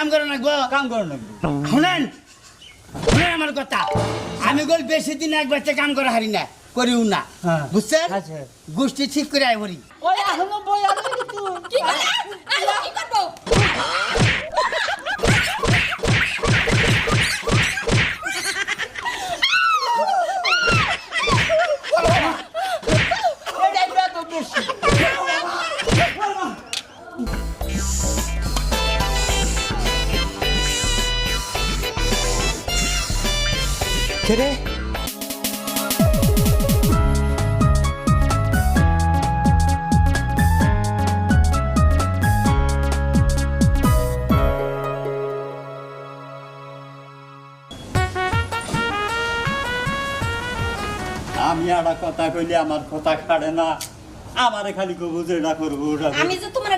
কাম করো না গো কাম করো না শুনেন শুনেন আমার কথা আমি গোল বেশি দিন এক বাচ্চা কাম করা হারি না করিও না হ্যাঁ। বুঝছেন আচ্ছা। গোষ্ঠী ঠিক করে আই বলি ওই এখনো বই আছে কিন্তু কি করলে আমি কি করবো এটা তো বেশি ছেড়ে আমি একটা কথা কইলে আমার কথা খাড়ে না আমারে খালি কবু যে এটা করবো ওটা করবো। আমি যে তোমার